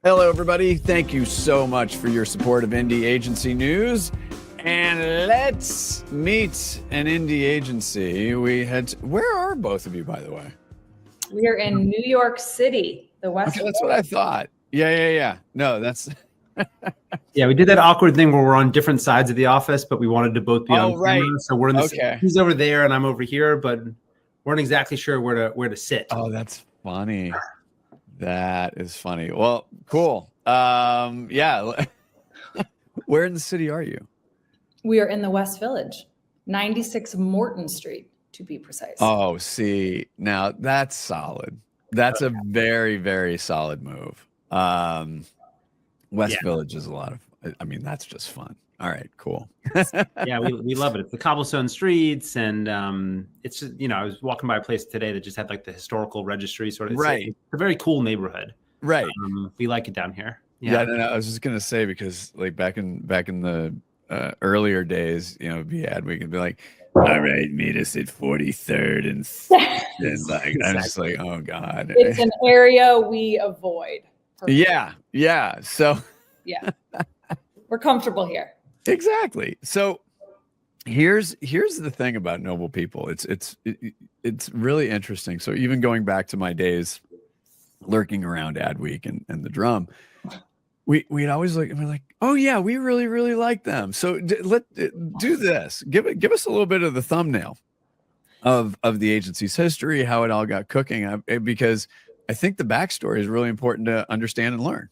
Hello, everybody. Thank you so much for your support of Indie Agency News. And let's meet an indie agency. Where are both of you, by the way? We are in New York City, the West. Okay, that's what I thought. Yeah. No, that's. Yeah, we did that awkward thing where we're on different sides of the office, but we wanted to both be on camera. So we're in the he's over there and I'm over here, but weren't exactly sure where to sit. Oh, that's funny. That is funny. Well, cool. Yeah. Where in the city are you? We are in the West Village, 96 Morton Street, to be precise. Oh, see, now that's solid. That's a very, very solid move. West Village is a lot of, that's just fun. All right, cool. Yeah, we love it. It's the cobblestone streets, and it's just, I was walking by a place today that just had like the historical registry sort of. Right. It's a very cool neighborhood. Right. We like it down here. Yeah. No, I was just gonna say, because like back in the earlier days, be Adweek and be like, all right, meet us at 43rd and like I'm just like, oh God. It's an area we avoid. Yeah. So yeah. We're comfortable here. Exactly. So here's the thing about Noble People. It's really interesting. So even going back to my days lurking around Adweek and the Drum, we'd always we're like, oh yeah, we really, really like them. So let's do this. Give us a little bit of the thumbnail of the agency's history, how it all got cooking, because I think the backstory is really important to understand and learn.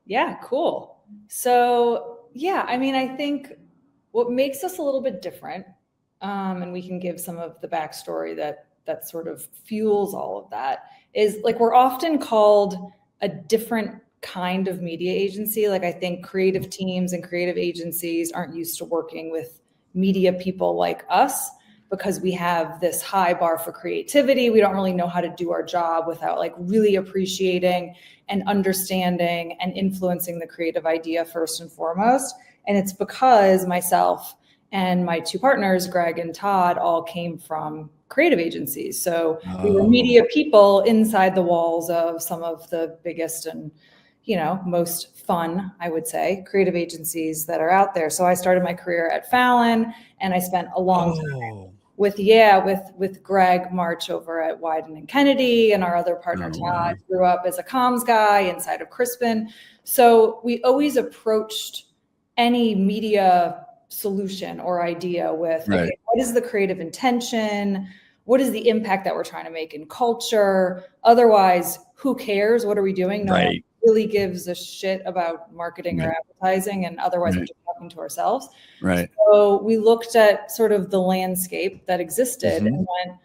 Yeah, cool. So yeah, I think what makes us a little bit different, and we can give some of the backstory that sort of fuels all of that, is like we're often called a different kind of media agency. Like I think creative teams and creative agencies aren't used to working with media people like us because we have this high bar for creativity. We don't really know how to do our job without like really appreciating and understanding and influencing the creative idea first and foremost. And it's because myself and my two partners, Greg and Todd, all came from creative agencies. So we were media people inside the walls of some of the biggest and most fun, I would say, creative agencies that are out there. So I started my career at Fallon, and I spent a long time with Greg March over at Wieden+Kennedy, and our other partner Todd grew up as a comms guy inside of Crispin. So we always approached any media solution or idea with, okay, what is the creative intention? What is the impact that we're trying to make in culture? Otherwise, who cares? What are we doing? No one really gives a shit about marketing or advertising, and otherwise we're just talking to ourselves. Right. So we looked at sort of the landscape that existed and went,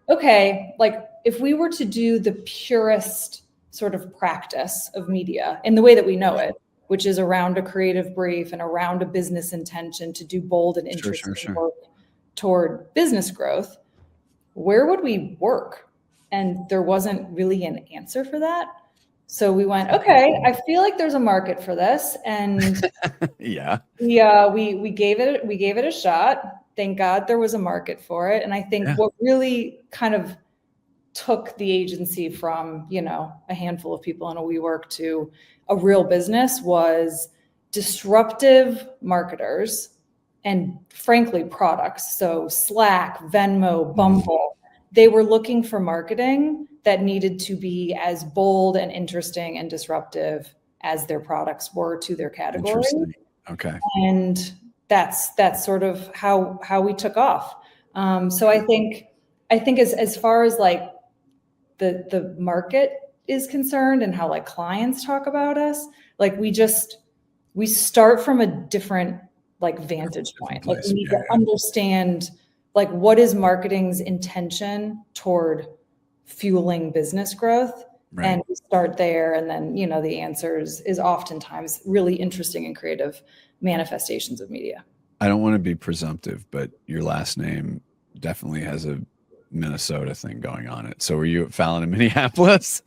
okay, like if we were to do the purest sort of practice of media in the way that we know it, which is around a creative brief and around a business intention to do bold and interesting work toward business growth, where would we work? And there wasn't really an answer for that. So we went, okay, I feel like there's a market for this. And we gave it a shot. Thank God there was a market for it. And I think what really kind of took the agency from, a handful of people in a WeWork to a real business was disruptive marketers and frankly products. So Slack, Venmo, Bumble, they were looking for marketing that needed to be as bold and interesting and disruptive as their products were to their category. Okay. And that's sort of how we took off. So I think as far as like the market is concerned and how like clients talk about us, like we start from a different like vantage point. Like we need to understand like what is marketing's intention toward fueling business growth. And we start there. And then, the answer is oftentimes really interesting and creative manifestations of media. I don't want to be presumptive, but your last name definitely has a Minnesota thing going on it. So were you at Fallon in Minneapolis?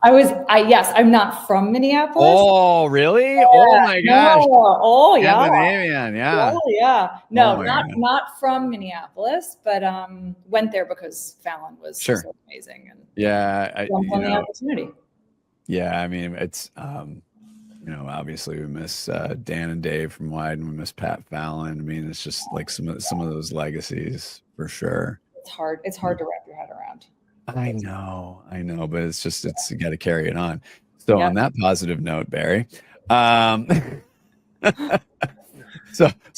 Yes, I'm not from Minneapolis. Oh, really? Yeah, oh my gosh. No. Oh yeah. Yeah. Oh yeah. No, not from Minneapolis, but went there because Fallon was so amazing and jumped on the opportunity. Yeah, I mean, it's obviously we miss Dan and Dave from Wieden. We miss Pat Fallon. I mean, it's just like some of those legacies for sure. It's hard to wrap your head around. I know, but it's you got to carry it on. So on that positive note, Barry, so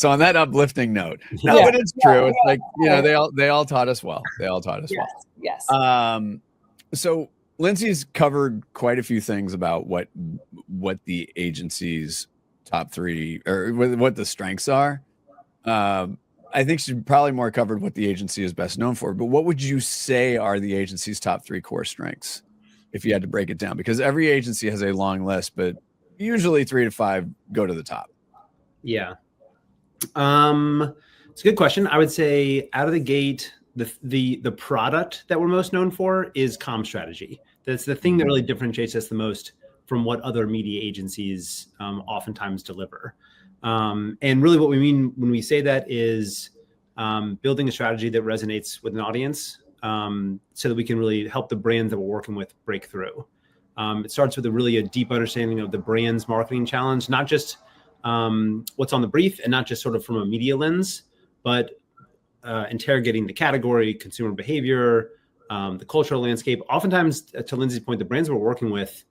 on that uplifting note, but it's true. It's like, they all taught us well. They all taught us well. Yes. So Lindsay's covered quite a few things about what the agency's top three or what the strengths are. I think she probably more covered what the agency is best known for, but what would you say are the agency's top three core strengths if you had to break it down? Because every agency has a long list, but usually 3 to 5 go to the top. Yeah. It's a good question. I would say out of the gate, the product that we're most known for is comm strategy. That's the thing that really differentiates us the most from what other media agencies oftentimes deliver. And really what we mean when we say that is building a strategy that resonates with an audience so that we can really help the brands that we're working with break through. It starts with a deep understanding of the brand's marketing challenge, not just what's on the brief and not just sort of from a media lens, but interrogating the category, consumer behavior, the cultural landscape. Oftentimes, to Lindsay's point, the brands we're working with,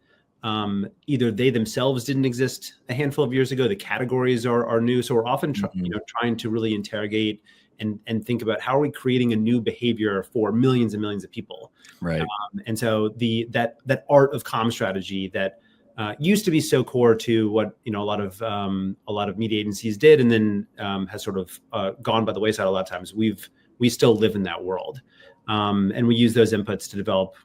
either they themselves didn't exist a handful of years ago, the categories are new. So we're often trying to really interrogate and think about how are we creating a new behavior for millions and millions of people. Right. And so that art of comm strategy that used to be so core to what a lot of media agencies did, and then has sort of gone by the wayside a lot of times. We still live in that world, and we use those inputs to develop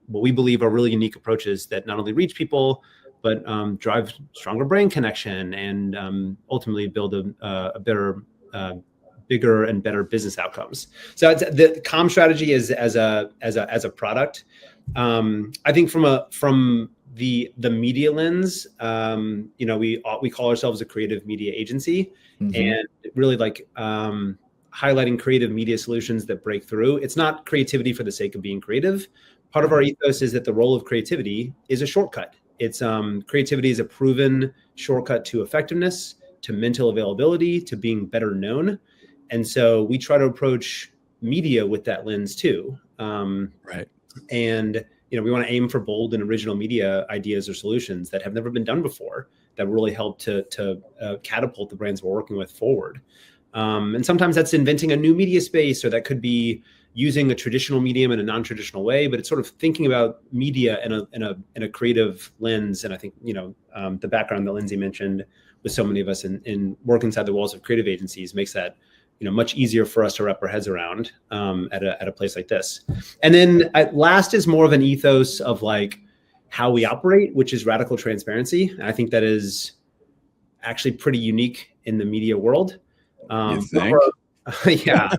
what we believe are really unique approaches that not only reach people but drive stronger brand connection and ultimately build a better, bigger and better business outcomes. So the comm strategy is as a product. I think from the media lens, we call ourselves a creative media agency, and really highlighting creative media solutions that break through. It's not creativity for the sake of being creative. Part of our ethos is that the role of creativity is a shortcut. It's creativity is a proven shortcut to effectiveness, to mental availability, to being better known. And so we try to approach media with that lens too. Right. And we want to aim for bold and original media ideas or solutions that have never been done before that really help to catapult the brands we're working with forward. And sometimes that's inventing a new media space, or that could be using a traditional medium in a non-traditional way. But it's sort of thinking about media in a creative lens. And I think the background that Lindsay mentioned with so many of us in work inside the walls of creative agencies makes that much easier for us to wrap our heads around at a place like this. And then last is more of an ethos of how we operate, which is radical transparency. And I think that is actually pretty unique in the media world. You think? Yeah.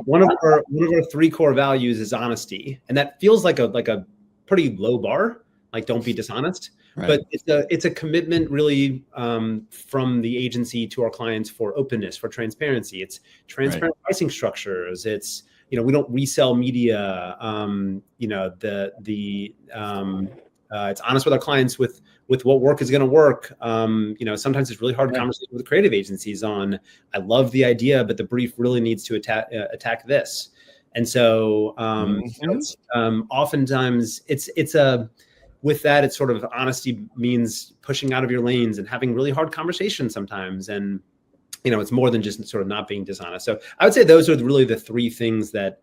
One of our 3 core values is honesty, and that feels like a pretty low bar. Don't be dishonest. Right. But it's a commitment really from the agency to our clients for openness, for transparency. It's transparent pricing structures. It's we don't resell media. It's honest with our clients with what work is going to work. Sometimes it's really hard conversation with creative agencies on, I love the idea, but the brief really needs to attack this. And so oftentimes with that, it's sort of honesty means pushing out of your lanes and having really hard conversations sometimes. And, it's more than just sort of not being dishonest. So I would say those are really the 3 things that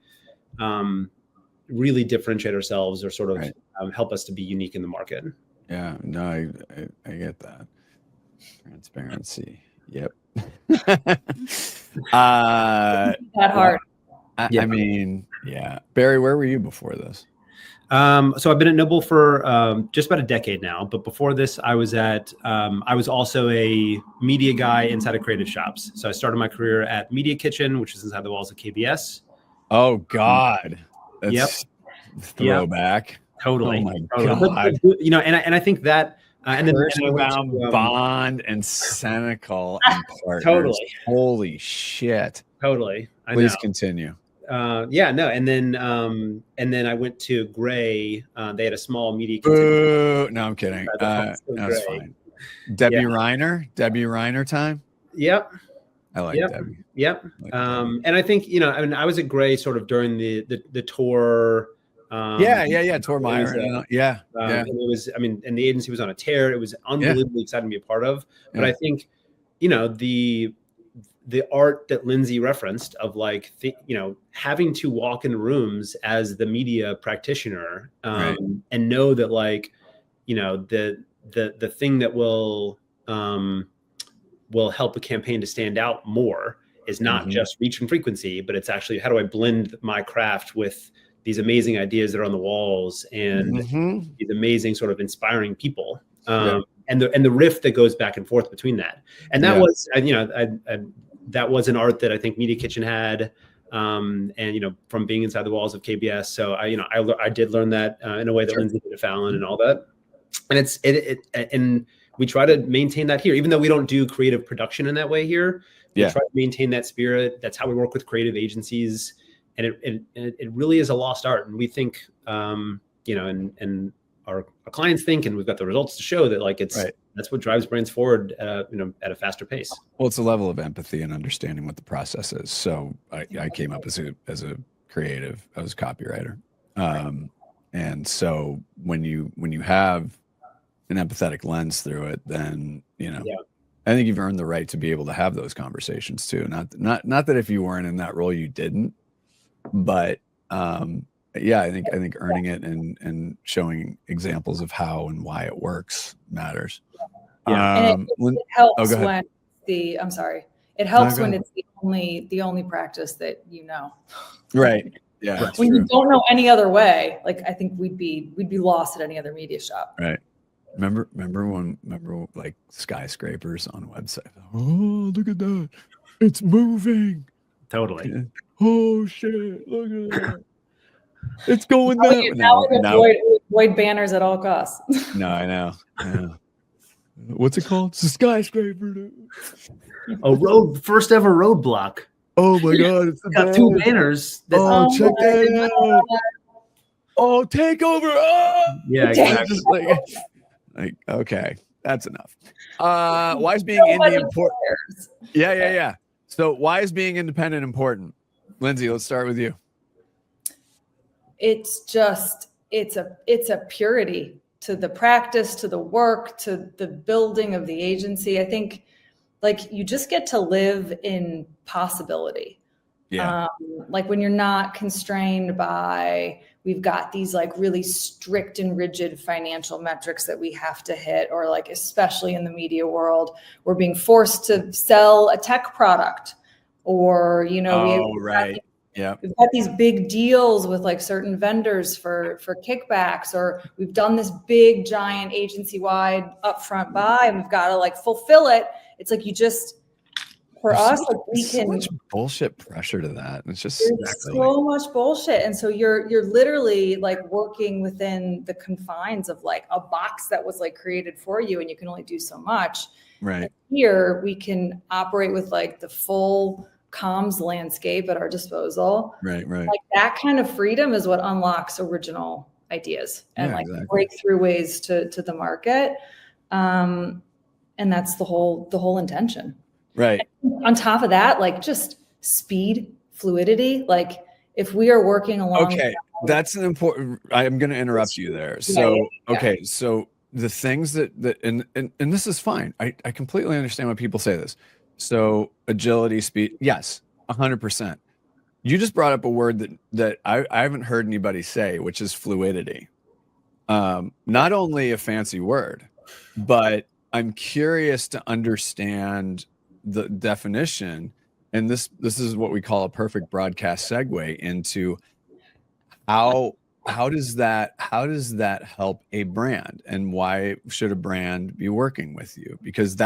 really differentiate ourselves or sort of help us to be unique in the market. Yeah, no, I get that. Transparency. Yep. That hard. Yeah. I mean, yeah. Barry, where were you before this? So I've been at Noble for just about a decade now, but before this, I was also a media guy inside of creative shops. So I started my career at Media Kitchen, which is inside the walls of KBS. Oh God. That's throwback. Yep. Totally. Oh my God. But, and I think that, and then Bond and Senecal and Partners. Totally. Holy shit. Totally. Please continue. Yeah, no, and then I went to Gray. They had a small media. No, I'm kidding. That's That's fine. Debbie Reiner time. Yep. I like Debbie. Yep. Like Debbie. And I think, I mean, I was at Gray sort of during the tour. Tour Myron. Yeah. And it was, I mean, and the agency was on a tear. It was unbelievably exciting to be a part of. But I think, the art that Lindsay referenced of like, having to walk in rooms as the media practitioner and know that like, the thing that will help a campaign to stand out more is not just reach and frequency, but it's actually, how do I blend my craft with these amazing ideas that are on the walls and these amazing sort of inspiring people, and the rift that goes back and forth between that. And that was, that was an art that I think Media Kitchen had, and from being inside the walls of KBS. So I did learn that in a way that Lindsay did at Fallon and all that. And and we try to maintain that here, even though we don't do creative production in that way here. We try to maintain that spirit. That's how we work with creative agencies. And it really is a lost art. And we think, and our clients think, and we've got the results to show that like that's what drives brands forward, at a faster pace. Well, it's a level of empathy and understanding what the process is. So I came up as a creative, I was a copywriter. And so when you have an empathetic lens through it, then, I think you've earned the right to be able to have those conversations too. Not that if you weren't in that role, you didn't, but, I think earning it and showing examples of how and why it works matters. And it helps when it helps when it's the only practice that Right. Yeah. When you don't know any other way, like I think we'd be lost at any other media shop. Right. Remember like skyscrapers on a website. Oh, look at that. It's moving. Totally. Oh shit. Look at that. It's going down. Now avoid banners at all costs. No, I know. Yeah. What's it called? It's a skyscraper. First ever roadblock. Oh my God. It's got two banners. Check that out. Oh, take over. Oh! Yeah, exactly. Like, okay, that's enough. Why is being indie important? Yeah. So why is being independent important? Lindsay, let's start with you. It's just, it's a purity to the practice, to the work, to the building of the agency. I think like you just get to live in possibility. Yeah. Like when you're not constrained by, we've got these like really strict and rigid financial metrics that we have to hit, or like, especially in the media world, we're being forced to sell a tech product, or, we've got these big deals with like certain vendors for kickbacks, or we've done this big giant agency-wide upfront buy and we've got to like fulfill it. It's like there's so much bullshit pressure to that. It's just so much bullshit. And so you're literally like working within the confines of like a box that was like created for you, and you can only do so much. Right. And here we can operate with like the full comms landscape at our disposal. Right. Like that kind of freedom is what unlocks original ideas and breakthrough ways to the market. And that's the whole intention. Right. And on top of that, like just speed, fluidity. Like if we are working along. Okay. That's an important, I'm going to interrupt you there. So, okay. So the things that and this is fine. I completely understand when people say this. So agility, speed. Yes. 100%. You just brought up a word that I haven't heard anybody say, which is fluidity. Not only a fancy word, but I'm curious to understand the definition, and this is what we call a perfect broadcast segue into how does that help a brand, and why should a brand be working with you? Because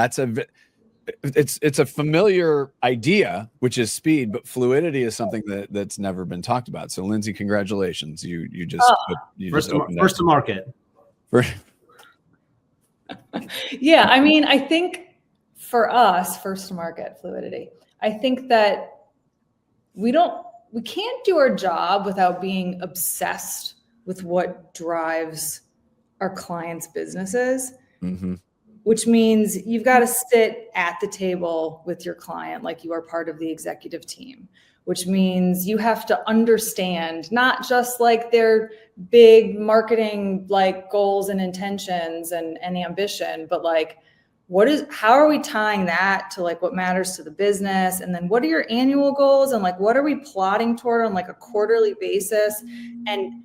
it's a familiar idea, which is speed, but fluidity is something that's never been talked about. So Lindsay, congratulations, you just first to market. Yeah, I mean, I think for us, first to market fluidity, I think that we don't we can't do our job without being obsessed with what drives our clients' businesses. Mm-hmm. Which means you've got to sit at the table with your client like you are part of the executive team, which means you have to understand not just like their big marketing like goals and intentions and ambition, but like how are we tying that to like what matters to the business? And then what are your annual goals? And like, what are we plotting toward on like a quarterly basis? And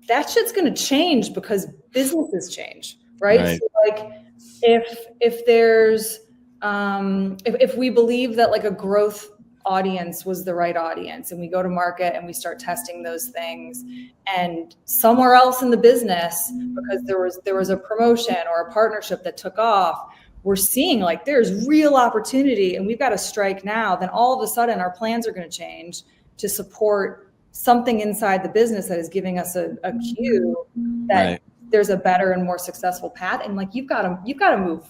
that shit's going to change because businesses change, right? So like, if there's if we believe that like a growth audience was the right audience and we go to market and we start testing those things, and somewhere else in the business, because there was a promotion or a partnership that took off, we're seeing like there's real opportunity and we've got to strike now, then all of a sudden our plans are going to change to support something inside the business that is giving us a cue that there's a better and more successful path. And like, you've got to move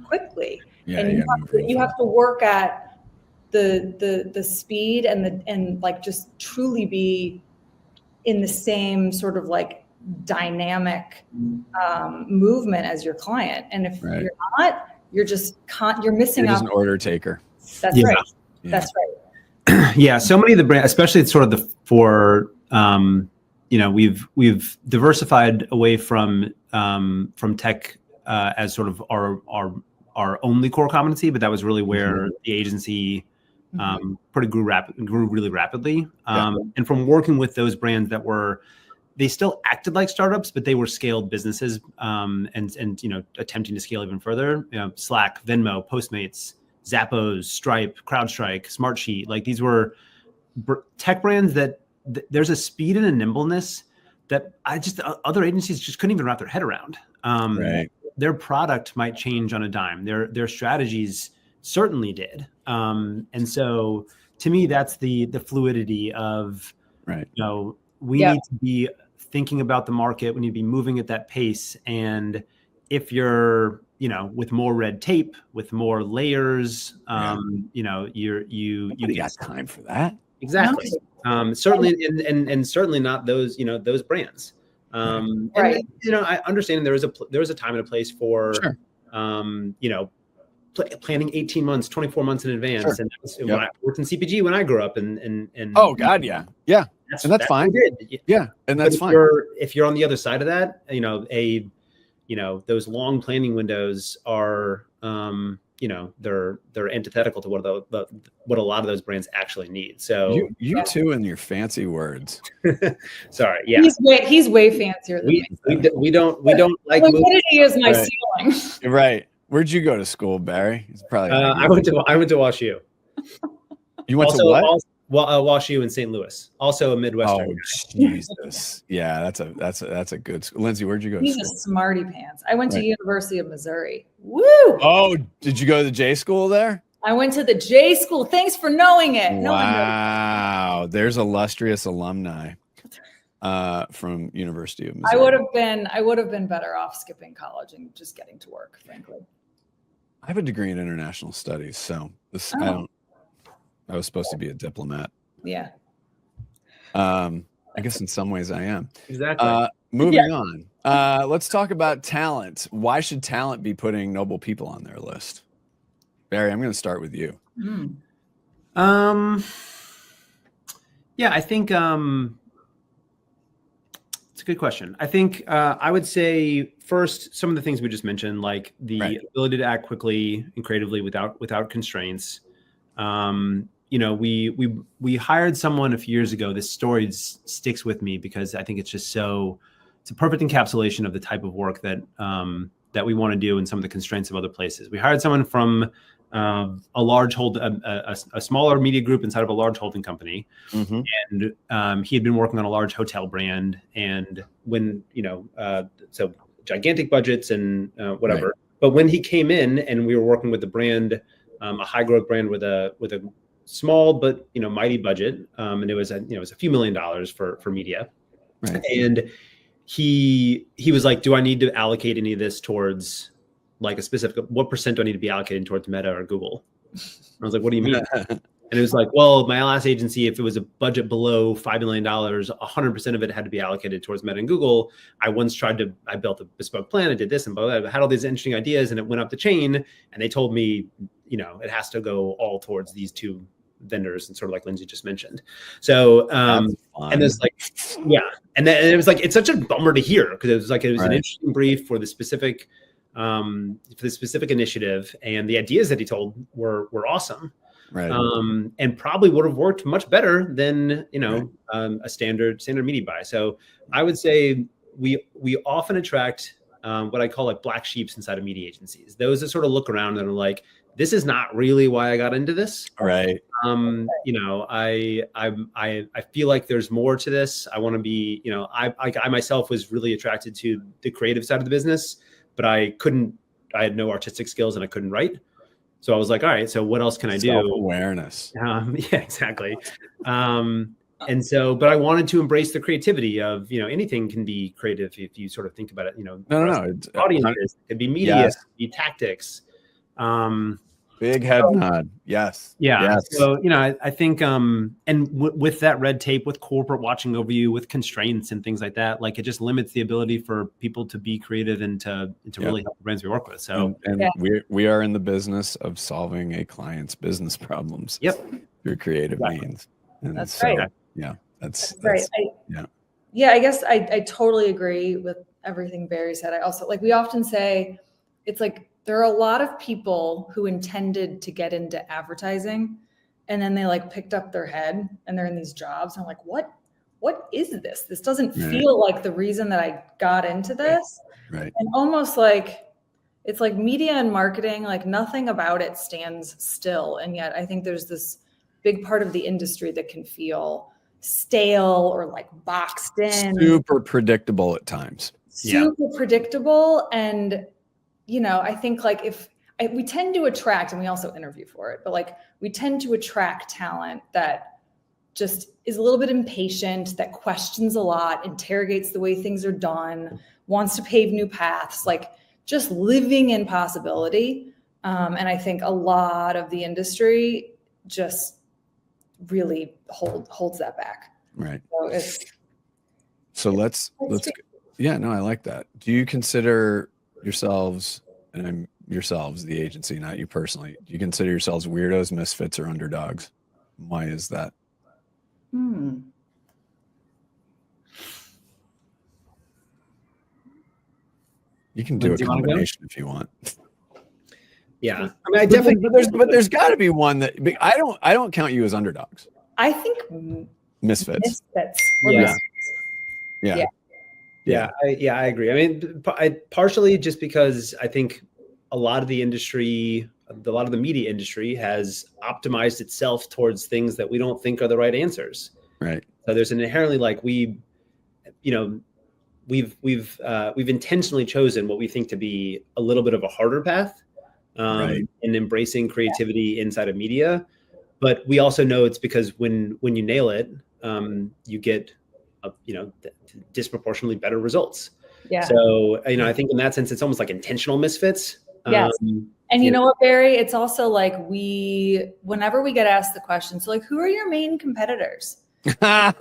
quickly. Yeah, and you have to work at the speed and like just truly be in the same sort of like dynamic movement as your client. And if you're not, you're missing out. You're just an order taker. That's right. Yeah. That's right. Yeah. So many of the brands, especially sort of we've diversified away from tech as sort of our only core competency, but that was really where the agency grew really rapidly. And from working with those brands they still acted like startups, but they were scaled businesses, and attempting to scale even further. Slack, Venmo, Postmates, Zappos, Stripe, CrowdStrike, Smartsheet. Like these were tech brands that there's a speed and a nimbleness that other agencies just couldn't even wrap their head around. Their product might change on a dime. Their strategies certainly did. And so to me, that's the fluidity of, we need to be thinking about the market. We need to be moving at that pace. And if you're, with more red tape, with more layers, you got time for that. Exactly. Certainly, and certainly not those, those brands. And, I understand there was a time and a place for, planning 18 months, 24 months in advance. And when I worked in CPG when I grew up, and oh God, yeah, and that's fine. Yeah, and that's fine. If you're on the other side of that, those long planning windows are, they're antithetical to what a lot of those brands actually need. So you too, and your fancy words. Sorry, yeah, he's way fancier than me. We don't like fluidity is my ceiling. Right. Where'd you go to school, Barry? It's probably I went to WashU. You went to what? WashU in St. Louis, also a Midwestern. Oh Jesus! Yeah, that's a good school. Lindsay, where'd you go? He's a smarty pants. I went to University of Missouri. Woo! Oh, did you go to the J school there? I went to the J school. Thanks for knowing it. Wow, there's illustrious alumni from University of Missouri. I would have been better off skipping college and just getting to work, frankly. I have a degree in international studies, so I was supposed to be a diplomat. Yeah. I guess in some ways I am. Exactly. Moving on. Let's talk about talent. Why should talent be putting noble people on their list? Barry, I'm going to start with you. Yeah, I think it's a good question. I think I would say first, some of the things we just mentioned, like the ability to act quickly and creatively without constraints. We hired someone a few years ago. This story sticks with me because I think it's just it's a perfect encapsulation of the type of work that we want to do and some of the constraints of other places. We hired someone from a smaller media group inside of a large holding company. And he had been working on a large hotel brand, and when, so gigantic budgets and whatever. Right. But when he came in and we were working with the brand, a high growth brand with a small but mighty budget, and it was a few $1 million for media, right. And he was like, do I need to allocate any of this towards like a specific, what percent do I need to be allocating towards Meta or Google? I was like, what do you mean? And it was like, well, my last agency, if it was a budget below $5 million, 100% of it had to be allocated towards Meta and Google. I built a bespoke plan. I did this and blah, blah, blah. I had all these interesting ideas, and it went up the chain. And they told me, it has to go all towards these two vendors, and sort of like Lindsay just mentioned. So, and it's like, yeah. And then it was like, it's such a bummer to hear, because it was an interesting brief for the specific initiative, and the ideas that he told were awesome. Right. And probably would have worked much better than, a standard media buy. So I would say we often attract what I call like black sheeps inside of media agencies. Those that sort of look around and are like, this is not really why I got into this. Right. I feel like there's more to this. I want to be, I myself was really attracted to the creative side of the business, but I had no artistic skills and I couldn't write. So I was like, all right, so what else can I do? Self-awareness. Yeah, exactly. And so, but I wanted to embrace the creativity of, anything can be creative if you sort of think about it, No. Audiences, it could be media, Yes. it could be tactics. Big head nod. Yes. Yeah. Yes. So, I think, with that red tape, with corporate watching over you, with constraints and things like that, like it just limits the ability for people to be creative and to really help the brands we work with. So, we are in the business of solving a client's business problems. Yep. Through creative means. And that's right. Yeah. That's right. Yeah. I guess I totally agree with everything Barry said. I also, like, we often say, it's like, there are a lot of people who intended to get into advertising, and then they like picked up their head and they're in these jobs. And I'm like, what is this? This doesn't feel like the reason that I got into this. Right. And almost like, it's like media and marketing, like nothing about it stands still. And yet I think there's this big part of the industry that can feel stale or like boxed in. Super predictable at times. Super predictable. And I think like we tend to attract, and we also interview for it, but like we tend to attract talent that just is a little bit impatient, that questions a lot, interrogates the way things are done, wants to pave new paths, like just living in possibility. And I think a lot of the industry just really holds that back. Right. So let's yeah, no, I like that. Do you consider yourselves, and I'm yourselves, the agency, not you personally, do you consider yourselves weirdos, misfits, or underdogs? Why is that? You can do a combination if you want. Yeah, I mean, I definitely. But there's got to be one that I don't count you as underdogs. I think misfits. Yeah, I agree. I mean, partially just because I think a lot of the media industry has optimized itself towards things that we don't think are the right answers. Right. So there's an inherently we've intentionally chosen what we think to be a little bit of a harder path in embracing creativity inside of media. But we also know it's because when you nail it, you get disproportionately better results. Yeah. So, I think in that sense, it's almost like intentional misfits. Yes. And you know what, Barry? It's also like whenever we get asked the question, so like, who are your main competitors? And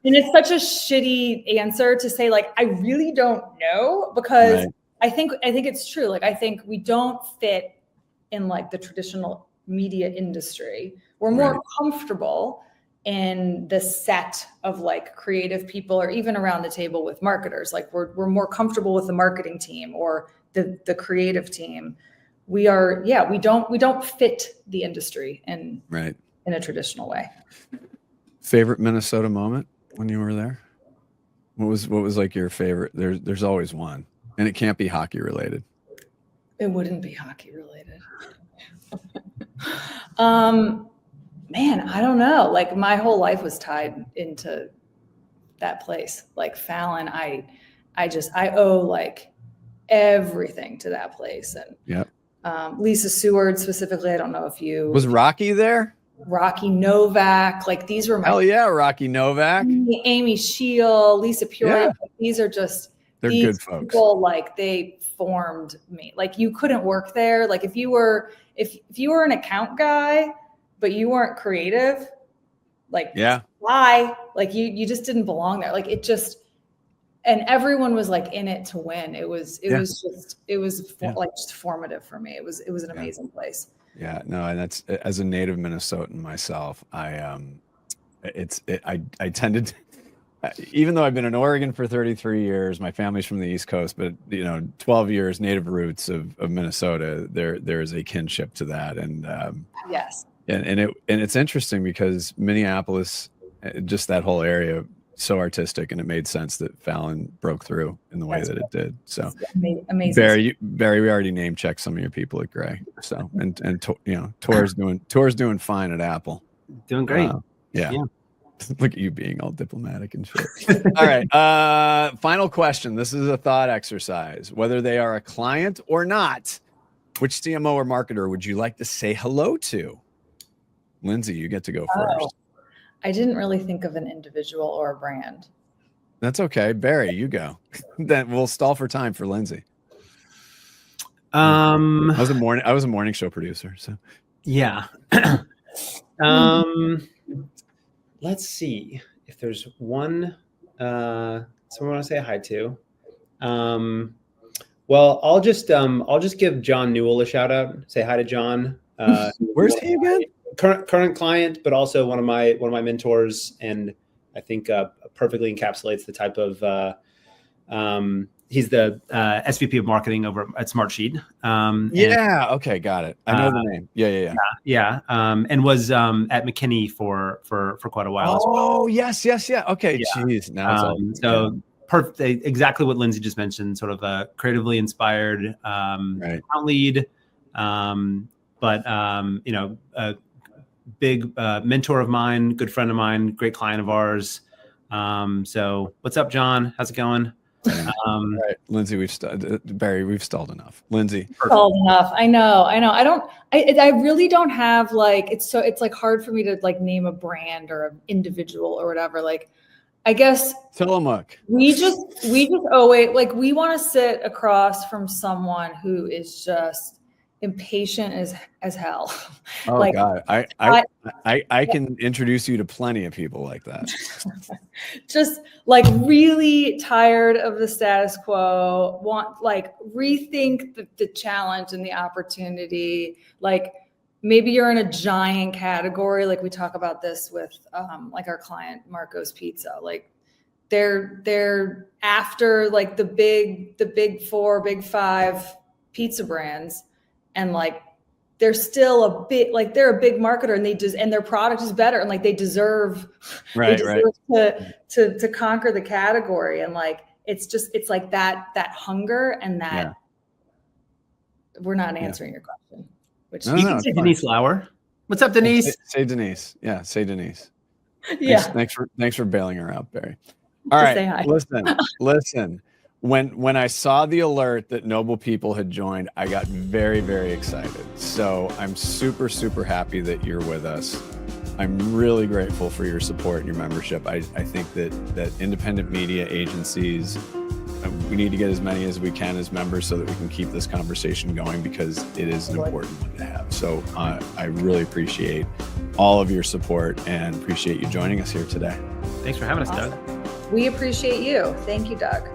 it's such a shitty answer to say, like, I really don't know, because I think it's true. Like, I think we don't fit in like the traditional media industry. We're more comfortable in the set of like creative people, or even around the table with marketers. Like we're more comfortable with the marketing team or the creative team. We don't fit the industry in a traditional way. Favorite Minnesota moment when you were there? What was like your favorite? There's always one, and it can't be hockey related. It wouldn't be hockey related. Man, I don't know. Like my whole life was tied into that place. Like Fallon, I owe like everything to that place. And Lisa Seward specifically, I don't know if you was Rocky there. Rocky Novak, like these were my Rocky Novak, Amy Scheel, Lisa Peoria. Like, these are just these good folks. People, like they formed me. Like you couldn't work there. Like if you were an account guy, but you weren't creative, like, Yeah. why? Like you just didn't belong there. Like it just, and everyone was like in it to win. It was just formative for me. It was an amazing place. Yeah, no, and that's, as a native Minnesotan myself, I tended to, even though I've been in Oregon for 33 years, my family's from the East Coast, but 12 years native roots of Minnesota, there is a kinship to that. And yes. And it's interesting because Minneapolis, just that whole area, so artistic, and it made sense that Fallon broke through in the way that it did. So amazing. Barry, we already name checked some of your people at Gray. So and Tor's doing fine at Apple. Doing great. Yeah. Look at you being all diplomatic and shit. All right. Final question. This is a thought exercise. Whether they are a client or not, which CMO or marketer would you like to say hello to? Lindsay, you get to go first. I didn't really think of an individual or a brand. That's okay. Barry, you go. Then we'll stall for time for Lindsay. I was a morning show producer, so yeah. Let's see if there's one someone I want to say hi to. Well, I'll just give John Newell a shout out. Say hi to John. Where's he again? Current client, but also one of my mentors, and I think perfectly encapsulates the type of he's the SVP of marketing over at Smartsheet. Okay, got it. I know the name. Yeah. And was at McKinney for quite a while. Oh, yes. Okay, jeez. Now it's all so perfect. Exactly what Lindsay just mentioned. Sort of a creatively inspired account lead, but a big mentor of mine, good friend of mine, great client of ours. So what's up, John? How's it going? All right, Lindsay, Barry, we've stalled enough. Lindsay, stalled enough. I know. I really don't have it's like hard for me to like name a brand or an individual or whatever. Like, I guess Tillamook. We just always like, we want to sit across from someone who is just impatient as hell. Oh, like, God, I can introduce you to plenty of people like that. Just like really tired of the status quo, want like rethink the challenge and the opportunity. Like maybe you're in a giant category. Like we talk about this with like our client Marco's Pizza. Like they're after like the big four, big five pizza brands. And like, they're still a bit like they're a big marketer, and their product is better, and like they deserve to conquer the category. And like, it's like that hunger and that we're not answering your question. Which you can say Denise Lauer. What's up, Denise? Say Denise. Yeah, say Denise. Yeah. Thanks for bailing her out, Barry. All right. Say hi. Listen. When I saw the alert that Noble People had joined, I got very, very excited. So I'm super, super happy that you're with us. I'm really grateful for your support and your membership. I think that independent media agencies, we need to get as many as we can as members so that we can keep this conversation going, because it is an important one to have. So I really appreciate all of your support and appreciate you joining us here today. Thanks for having us, Doug. We appreciate you. Thank you, Doug.